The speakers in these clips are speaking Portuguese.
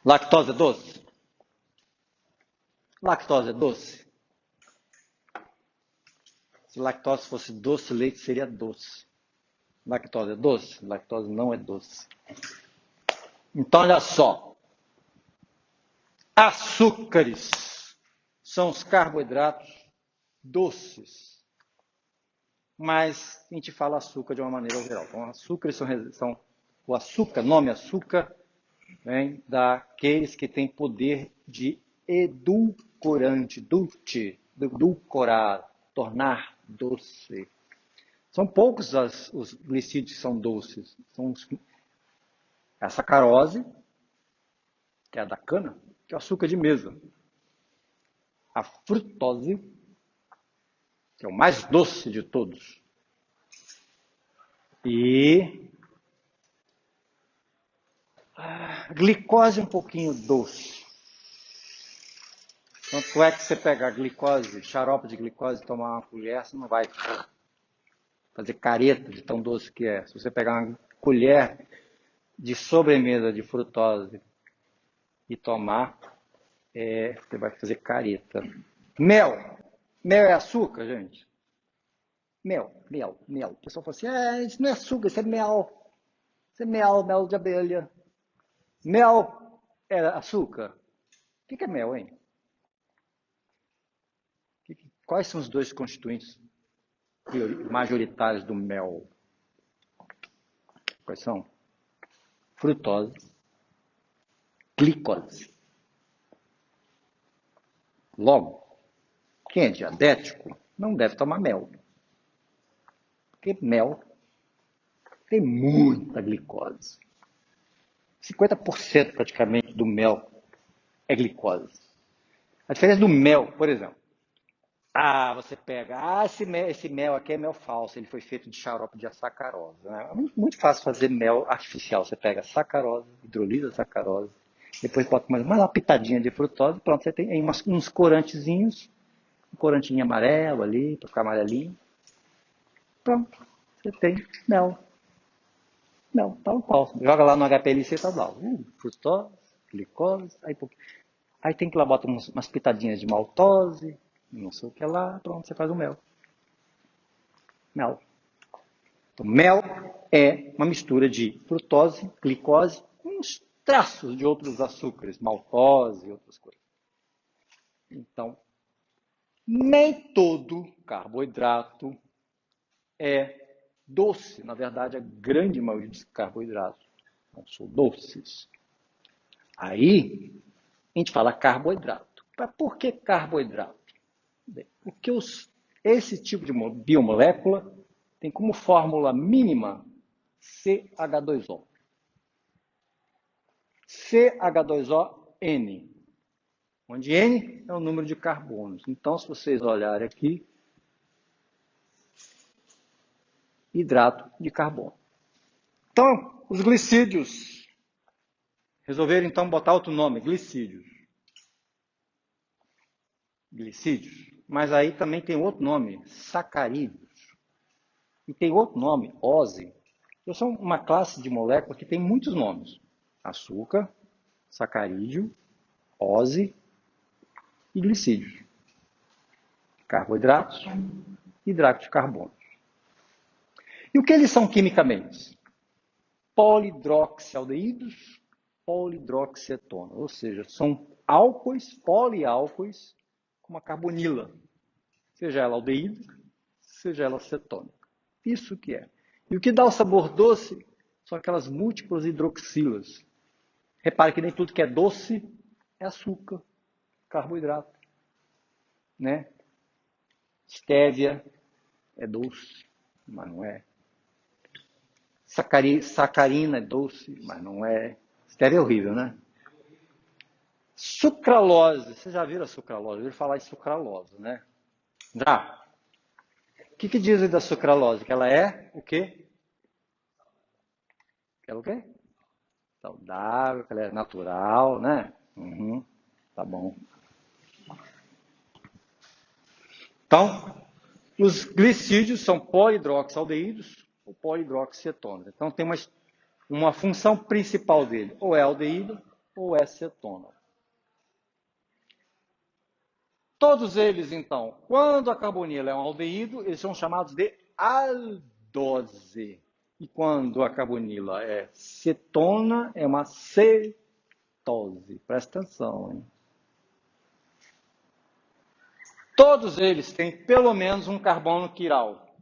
Lactose é doce? Lactose é doce? Se lactose fosse doce, leite seria doce. Lactose é doce? Lactose não é doce. Então, olha só. Açúcares são os carboidratos doces. Mas a gente fala açúcar de uma maneira geral. Então, açúcares são o açúcar, nome açúcar, vem daqueles que têm poder de edulcorante, edulcorar, tornar doce. São poucos os glicídios que são doces. São a sacarose, que é a da cana, que é o açúcar de mesa. A frutose, que é o mais doce de todos. E a glicose um pouquinho doce. Tanto é que você pegar glicose, xarope de glicose e tomar uma colher, você não vai fazer careta de tão doce que é. Se você pegar uma colher de sobremesa de frutose e tomar, você vai fazer careta. Mel. Mel é açúcar, gente? Mel. O pessoal fala assim, isso não é açúcar, isso é mel. Isso é mel de abelha. Mel é açúcar? O que é mel, hein? Quais são os dois constituintes majoritários do mel? Quais são? Frutose, glicose. Logo, quem é diabético não deve tomar mel. Porque mel tem muita glicose. 50% praticamente do mel é glicose. A diferença do mel, por exemplo. Você pega, esse mel aqui é mel falso, ele foi feito de xarope de sacarose. Né? É muito fácil fazer mel artificial. Você pega sacarose, hidrolisa a sacarose, depois bota mais uma pitadinha de frutose, pronto, você tem aí uns corantezinhos, um corantinho amarelo ali, para ficar amarelinho. Pronto, você tem mel. Mel, tal qual. Joga lá no HPLC e tá lá. Frutose, glicose, aí tem que lá bota umas pitadinhas de maltose, não sei o que lá, pronto, você faz o mel. Mel. Então, mel é uma mistura de frutose, glicose, com uns traços de outros açúcares, maltose e outras coisas. Então, nem todo carboidrato é doce. Na verdade, a grande maioria dos carboidratos não são doces. Aí, a gente fala carboidrato. Mas por que carboidrato? Porque esse tipo de biomolécula tem como fórmula mínima CH2O. CH2ON, onde N é o número de carbonos. Então, se vocês olharem aqui, hidrato de carbono. Então, os glicídios. Resolveram, então, botar outro nome, glicídios. Mas aí também tem outro nome, sacarídeos. E tem outro nome, ose. Eu sou uma classe de molécula que tem muitos nomes. Açúcar, sacarídeo, ose e glicídios. Carboidratos, hidrato de carbono. E o que eles são quimicamente? Polidroxialdeídos, polidroxietona. Ou seja, são álcoois, poliálcoois, com uma carbonila. Seja ela aldeído, seja ela cetônica. Isso que é. E o que dá o sabor doce são aquelas múltiplas hidroxilas. Repare que nem tudo que é doce é açúcar, carboidrato. Né? Estévia é doce, mas não é. Sacarina é doce, mas não é. Estévia é horrível, né? Sucralose. Vocês já viram a sucralose? Eu ouvi falar em sucralose, né? Já. O que dizem da sucralose? Que ela é o quê? Que ela é o quê? Saudável, que ela é natural, né? Tá bom. Então, os glicídios são polihidroxialdeídos ou polihidroxietônicos. Então, tem uma função principal dele. Ou é aldeído, ou é cetona. Todos eles, então, quando a carbonila é um aldeído, eles são chamados de aldose. E quando a carbonila é cetona, é uma cetose. Presta atenção, hein? Todos eles têm pelo menos um carbono quiral,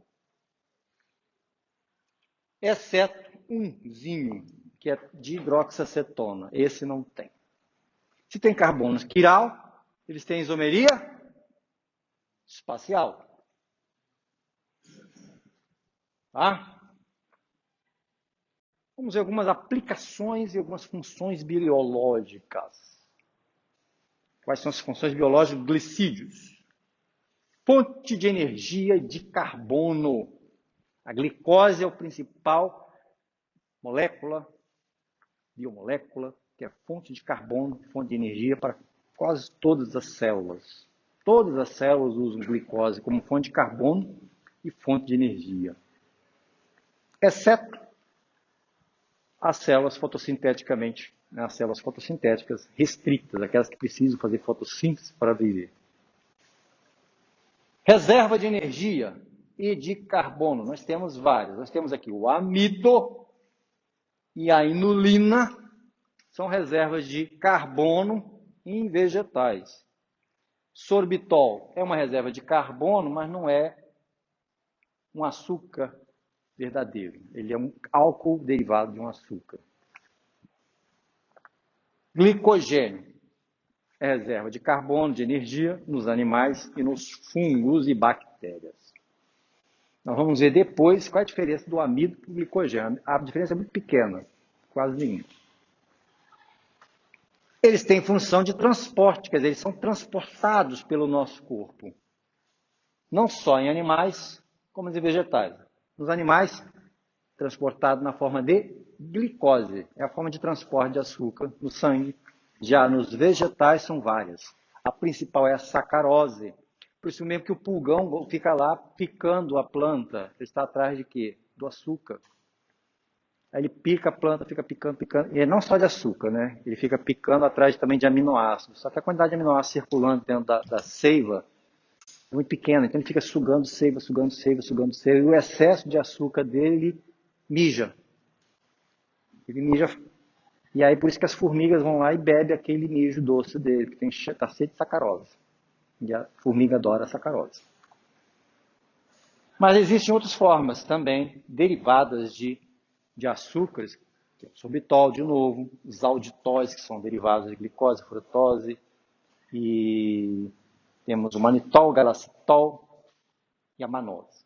exceto umzinho, que é de hidroxacetona. Esse não tem. Se tem carbono quiral, eles têm isomeria espacial. Tá? Vamos ver algumas aplicações e algumas funções biológicas. Quais são as funções biológicas dos glicídios? Fonte de energia de carbono. A glicose é o principal molécula, biomolécula, que é fonte de carbono, fonte de energia para quase todas as células. Todas as células usam glicose como fonte de carbono e fonte de energia, exceto as células fotossinteticamente, as células fotossintéticas restritas, aquelas que precisam fazer fotossíntese para viver. Reserva de energia e de carbono, nós temos vários. Nós temos aqui o amido e a inulina, são reservas de carbono em vegetais. Sorbitol é uma reserva de carbono, mas não é um açúcar verdadeiro. Ele é um álcool derivado de um açúcar. Glicogênio é reserva de carbono, de energia, nos animais e nos fungos e bactérias. Nós vamos ver depois qual é a diferença do amido para o glicogênio. A diferença é muito pequena, quase nenhuma. Eles têm função de transporte, quer dizer, eles são transportados pelo nosso corpo. Não só em animais, como em vegetais. Nos animais, transportado na forma de glicose, é a forma de transporte de açúcar no sangue. Já nos vegetais são várias. A principal é a sacarose. Por isso mesmo que o pulgão fica lá picando a planta. Ele está atrás de quê? Do açúcar. Aí ele pica a planta, fica picando, picando. E não só de açúcar, né? Ele fica picando atrás também de aminoácidos. Só que a quantidade de aminoácidos circulando dentro da seiva é muito pequena. Então ele fica sugando seiva, sugando seiva, sugando seiva. E o excesso de açúcar dele mija. Ele mija. E aí por isso que as formigas vão lá e bebem aquele mijo doce dele, que está cheio de sacarose. E a formiga adora a sacarose. Mas existem outras formas também, derivadas de açúcares, que é o sorbitol, de novo, os alditóis, que são derivados de glicose, frutose, e temos o manitol, galacitol e a manose.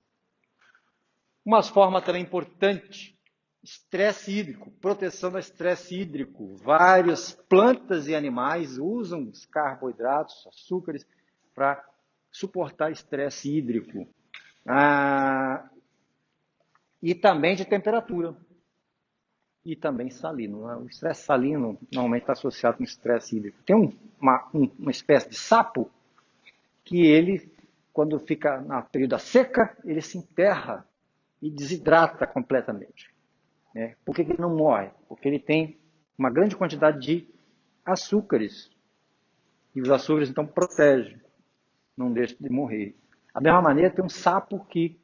Uma forma também importante, estresse hídrico, proteção do estresse hídrico. Várias plantas e animais usam os carboidratos, açúcares, para suportar estresse hídrico. E também de temperatura. E também salino. O estresse salino normalmente está associado com estresse hídrico. Tem uma espécie de sapo que ele, quando fica na período da seca, ele se enterra e desidrata completamente. Por que ele não morre? Porque ele tem uma grande quantidade de açúcares. E os açúcares, então, protegem, não deixam de morrer. Da mesma maneira, tem um sapo que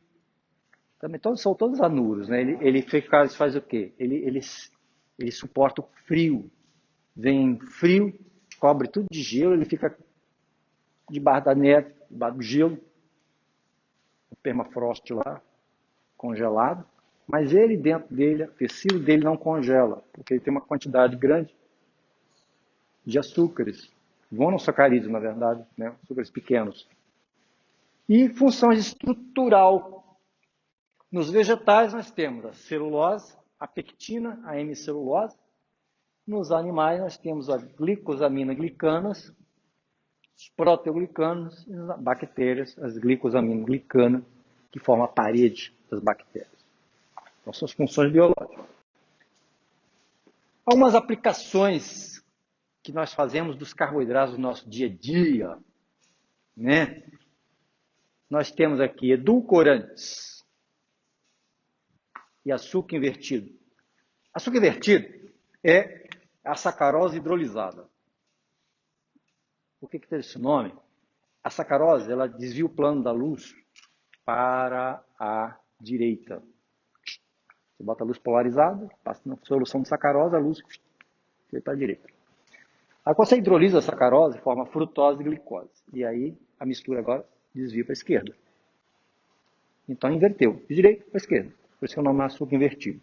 também são todos anuros, né? Ele faz o quê? Ele suporta o frio. Vem frio, cobre tudo de gelo, ele fica debaixo da neve, debaixo do gelo, o permafrost lá, congelado. Mas ele dentro dele, o tecido dele não congela, porque ele tem uma quantidade grande de açúcares, monossacarídeos, na verdade, né? Açúcares pequenos. E função estrutural. Nos vegetais nós temos a celulose, a pectina, a hemicelulose. Nos animais nós temos as glicosaminoglicanas, os proteoglicanos e nas bactérias, as glicosaminoglicanas, que formam a parede das bactérias. Então são as funções biológicas. Algumas aplicações que nós fazemos dos carboidratos no nosso dia a dia, né? Nós temos aqui edulcorantes e açúcar invertido. Açúcar invertido é é a sacarose hidrolisada. Por que teve esse nome? A sacarose, ela desvia o plano da luz para a direita. Você bota a luz polarizada, passa na solução de sacarose, a luz vai para a direita. Aí quando você hidrolisa a sacarose, forma frutose e glicose. E aí a mistura agora desvia para a esquerda. Então inverteu, de direita para a esquerda. Por isso que o nome é açúcar invertido.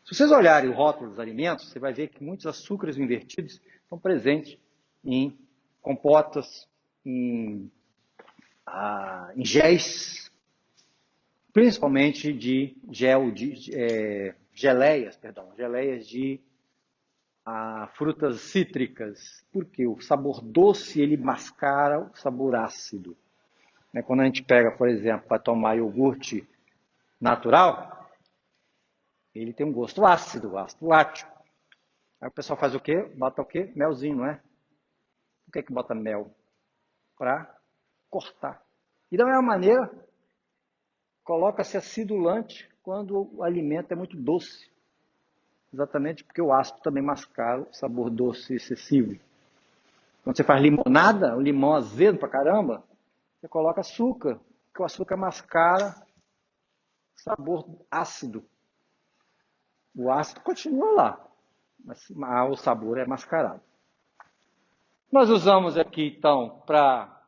Se vocês olharem o rótulo dos alimentos, você vai ver que muitos açúcares invertidos estão presentes em compotas, em géis, principalmente de geleias de frutas cítricas, porque o sabor doce ele mascara o sabor ácido. Quando a gente pega, por exemplo, para tomar iogurte natural, ele tem um gosto ácido, ácido lático. Aí o pessoal faz o quê? Bota o quê? Melzinho, não é? Por que bota mel? Para cortar. E da mesma maneira, coloca-se acidulante quando o alimento é muito doce. Exatamente porque o ácido também mascara o sabor doce excessivo. Quando você faz limonada, o limão azedo pra caramba, você coloca açúcar, porque o açúcar mascara o sabor ácido. O ácido continua lá, mas o sabor é mascarado. Nós usamos aqui, então, para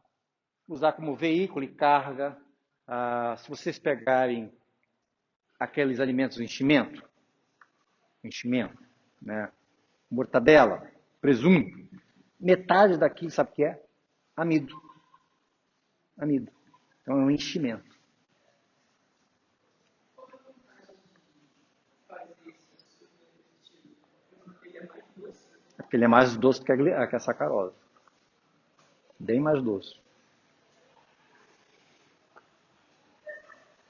usar como veículo e carga. Se vocês pegarem aqueles alimentos enchimento, né? Mortadela, presunto, metade daqui, sabe o que é? Amido. Amido. Então é um enchimento. Porque ele é mais doce que a sacarose. Bem mais doce.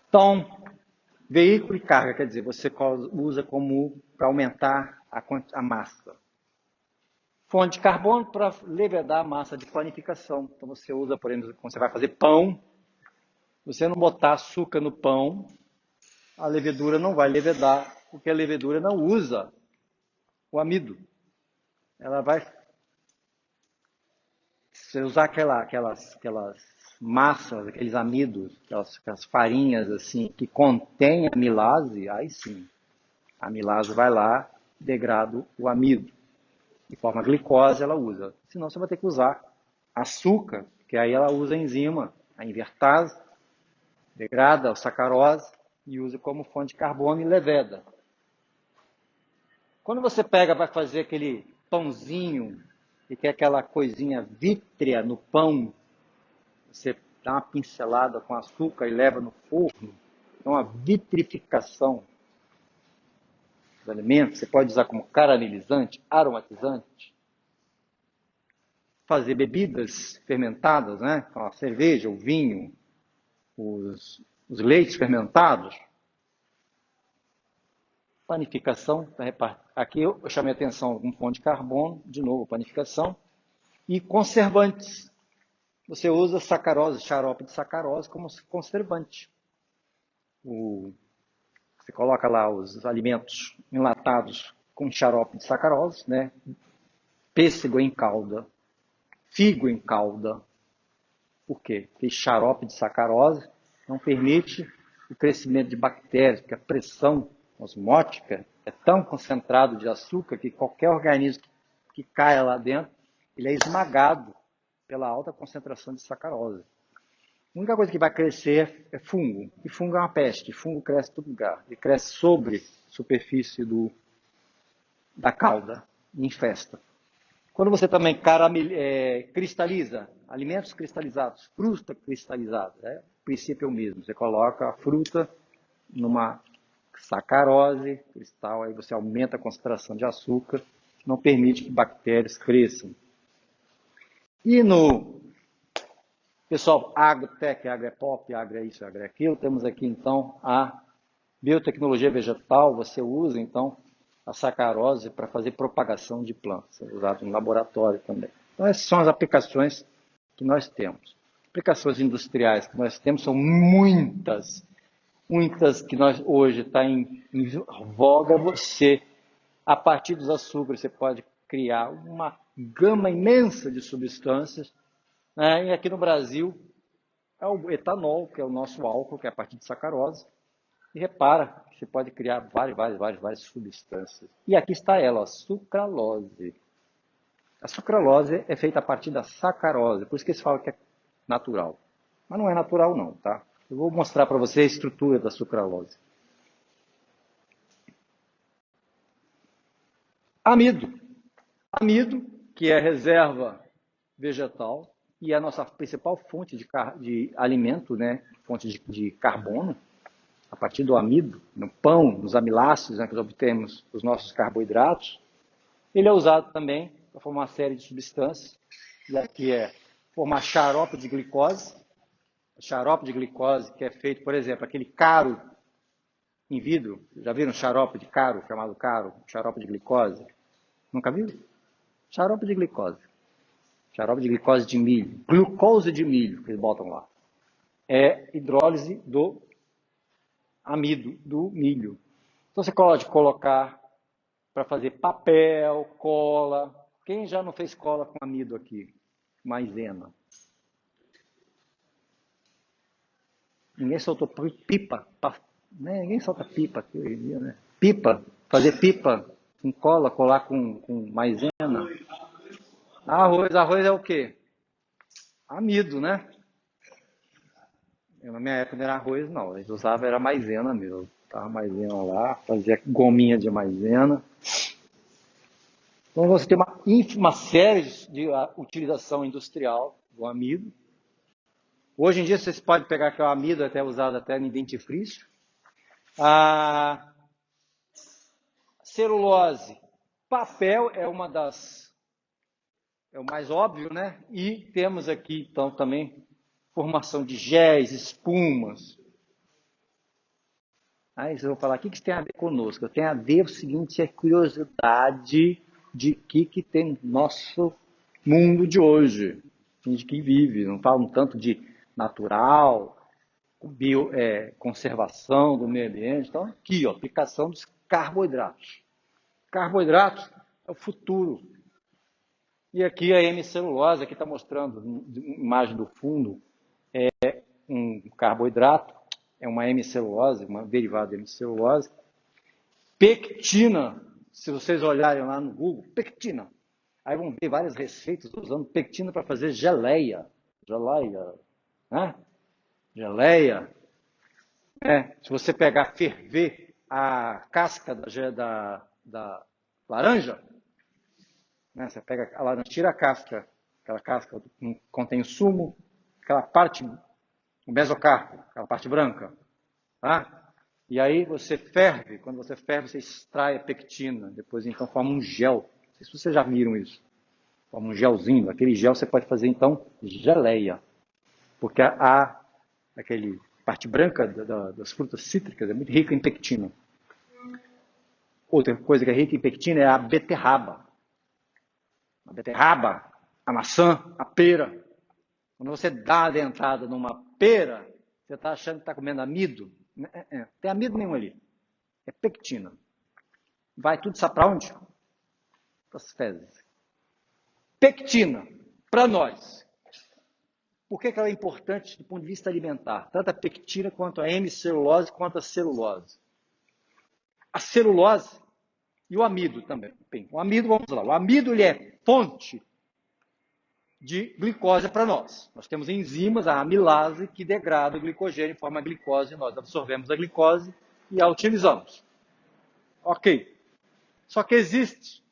Então, veículo e carga, quer dizer, você usa como para aumentar a massa. Fonte de carbono para levedar a massa de panificação. Então você usa, por exemplo, quando você vai fazer pão, se você não botar açúcar no pão, a levedura não vai levedar, porque a levedura não usa o amido. Ela vai... Se você usar aquelas massas, aqueles amidos, aquelas farinhas assim, que contêm amilase, aí sim, a amilase vai lá, degrada o amido. De forma glicose ela usa. Senão você vai ter que usar açúcar, que aí ela usa a enzima, a invertase, degrada a sacarose e usa como fonte de carbono e leveda. Quando você vai fazer aquele pãozinho e quer aquela coisinha vítrea no pão, você dá uma pincelada com açúcar e leva no forno, é uma vitrificação do alimento. Você pode usar como caramelizante, aromatizante, fazer bebidas fermentadas, né? Como a cerveja, o vinho, os leites fermentados. Panificação, aqui eu chamei a atenção com fonte de carbono, de novo, panificação. E conservantes. Você usa sacarose, xarope de sacarose como conservante. Você coloca lá os alimentos enlatados com xarope de sacarose, né? Pêssego em calda, figo em calda. Por quê? Porque xarope de sacarose não permite o crescimento de bactérias, porque a pressão osmótica é tão concentrado de açúcar que qualquer organismo que caia lá dentro, ele é esmagado pela alta concentração de sacarose. A única coisa que vai crescer é fungo. E fungo é uma peste. Fungo cresce em todo lugar. Ele cresce sobre a superfície da calda e infesta. Quando você também cristaliza, alimentos cristalizados, fruta cristalizada, o princípio é o mesmo. Você coloca a fruta numa sacarose cristal, aí você aumenta a concentração de açúcar, não permite que bactérias cresçam. E no pessoal, agrotech, agropop, agro é isso, agro é aquilo, temos aqui então a biotecnologia vegetal. Você usa então a sacarose para fazer propagação de plantas, é usado no laboratório também. Então essas são as aplicações que nós temos. Aplicações industriais que nós temos são muitas que nós hoje está em voga. Você, a partir dos açúcares, você pode criar uma gama imensa de substâncias, né? E aqui no Brasil é o etanol, que é o nosso álcool, que é a partir de sacarose. E repara que você pode criar várias substâncias. E aqui está ela, a sucralose. A sucralose é feita a partir da sacarose, por isso que eles falam que é natural. Mas não é natural não, tá? Eu vou mostrar para você a estrutura da sucralose. Amido. Amido, que é reserva vegetal e é a nossa principal fonte de alimento, né? Fonte de carbono, a partir do amido, no pão, nos amiláceos, né, que obtemos os nossos carboidratos. Ele é usado também para formar uma série de substâncias, e aqui é formar xarope de glicose. Xarope de glicose, que é feito, por exemplo, aquele caro em vidro. Já viram xarope de caro, chamado caro? Xarope de glicose? Nunca viram? Xarope de glicose. Xarope de glicose de milho. Glucose de milho, que eles botam lá. É hidrólise do amido, do milho. Então você pode colocar para fazer papel, cola. Quem já não fez cola com amido aqui? Maisena. Ninguém soltou pipa, né? Ninguém solta pipa aqui hoje em dia, né? Pipa, fazer pipa com cola, colar com maisena. Arroz é o quê? Amido, né? Na minha época não era arroz, não. A gente usava era maisena mesmo. Tava maisena lá, fazia gominha de maisena. Então você tem uma série de utilização industrial do amido. Hoje em dia vocês podem pegar que o amido até usado até em dentifrício. A celulose, papel é uma das, é o mais óbvio, né? E temos aqui então também formação de géis, espumas. Aí vocês vão falar, o que tem a ver conosco? Tem a ver o seguinte, é curiosidade de que tem nosso mundo de hoje, de que vive. Não falam tanto de natural, conservação do meio ambiente. Então, aqui, ó, aplicação dos carboidratos. Carboidratos é o futuro. E aqui a hemicelulose, aqui está mostrando, imagem do fundo, um carboidrato, é uma hemicelulose, uma derivada de hemicelulose. Pectina, se vocês olharem lá no Google, pectina. Aí vão ver várias receitas usando pectina para fazer geleia. Geleia, né? Geleia. Se você pegar, ferver a casca da laranja, né? Você pega a laranja, tira a casca, aquela casca que contém o sumo, aquela parte, o mesocarpo, aquela parte branca, tá? E aí você ferve, quando você ferve, você extrai a pectina, depois então forma um gel. Não sei se vocês já viram isso. Forma um gelzinho, aquele gel você pode fazer então geleia, porque aquele parte branca das frutas cítricas é muito rica em pectina. Outra coisa que é rica em pectina é a beterraba. A beterraba, a maçã, a pera. Quando você dá uma dentada numa pera, você está achando que está comendo amido? Não tem amido nenhum ali. É pectina. Vai tudo sabe para onde? Para as fezes. Pectina, para nós. Por que ela é importante do ponto de vista alimentar? Tanto a pectina quanto a hemicelulose, quanto a celulose. A celulose e o amido também. Bem, o amido, vamos lá. O amido ele é fonte de glicose para nós. Nós temos enzimas, a amilase, que degrada o glicogênio e forma a glicose. Nós absorvemos a glicose e a utilizamos. Ok. Só que existe,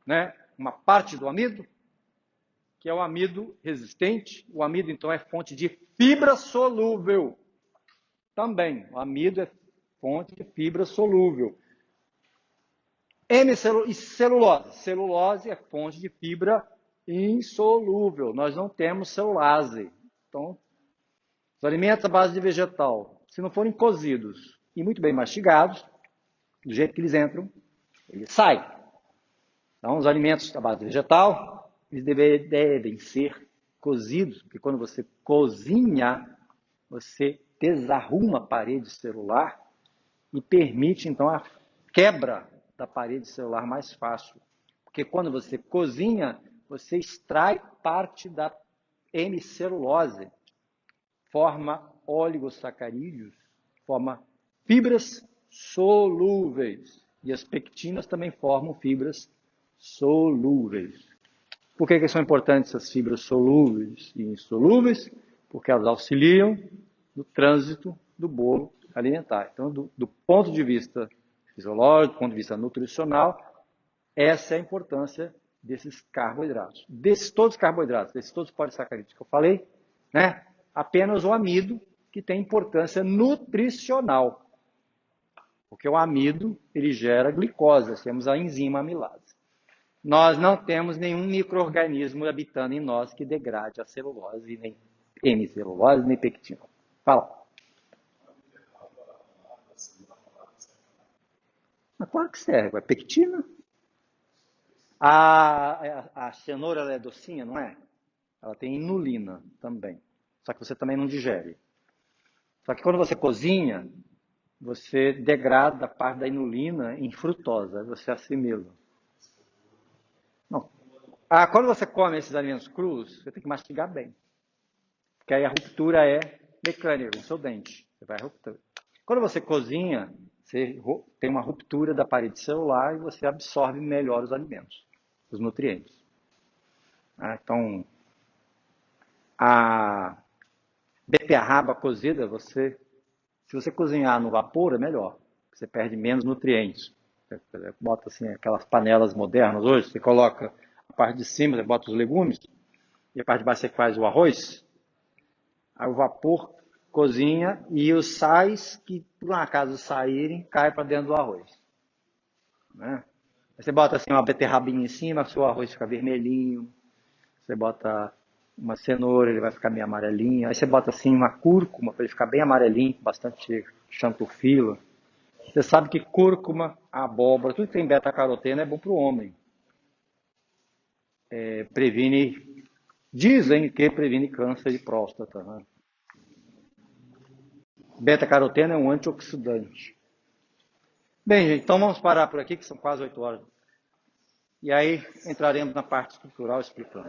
né, uma parte do amido que é o amido resistente. O amido, então, é fonte de fibra solúvel. Também, o amido é fonte de fibra solúvel. E celulose. Celulose é fonte de fibra insolúvel. Nós não temos celulase. Então, os alimentos à base de vegetal, se não forem cozidos e muito bem mastigados, do jeito que eles entram, eles saem. Então, os alimentos à base de vegetal, eles devem ser cozidos, porque quando você cozinha, você desarruma a parede celular e permite, então, a quebra da parede celular mais fácil. Porque quando você cozinha, você extrai parte da hemicelulose, forma oligosacarídeos, forma fibras solúveis. E as pectinas também formam fibras solúveis. Por que são importantes essas fibras solúveis e insolúveis? Porque elas auxiliam no trânsito do bolo alimentar. Então, do ponto de vista fisiológico, do ponto de vista nutricional, essa é a importância desses carboidratos. Desses todos os carboidratos, desses todos os polissacarídeos que eu falei, né? Apenas o amido que tem importância nutricional. Porque o amido, ele gera glicose, nós temos a enzima amilase. Nós não temos nenhum micro-organismo habitando em nós que degrade a celulose, nem hemicelulose, nem pectina. Fala. Mas claro que serve, é pectina. A cenoura ela é docinha, não é? Ela tem inulina também. Só que você também não digere. Só que quando você cozinha, você degrada a parte da inulina em frutose, você assimila. Não. Quando você come esses alimentos crus, você tem que mastigar bem. Porque aí a ruptura é mecânica, no seu dente. Você vai ruptura. Quando você cozinha, você tem uma ruptura da parede celular e você absorve melhor os alimentos, os nutrientes. Então, a beterraba cozida, se você cozinhar no vapor, é melhor. Você perde menos nutrientes. Você bota assim, aquelas panelas modernas hoje, você coloca a parte de cima, você bota os legumes, e a parte de baixo você faz o arroz. Aí o vapor cozinha e os sais que por um acaso saírem, caem para dentro do arroz. Né? Aí você bota assim uma beterrabinha em cima, seu arroz fica vermelhinho. Você bota uma cenoura, ele vai ficar meio amarelinho. Aí você bota assim uma cúrcuma para ele ficar bem amarelinho, com bastante xantofila. Você sabe que cúrcuma, abóbora, tudo que tem beta-caroteno é bom para o homem. Dizem que previne câncer de próstata. Né? Beta-caroteno é um antioxidante. Bem, gente, então vamos parar por aqui, que são quase 8 horas. E aí entraremos na parte estrutural explicando.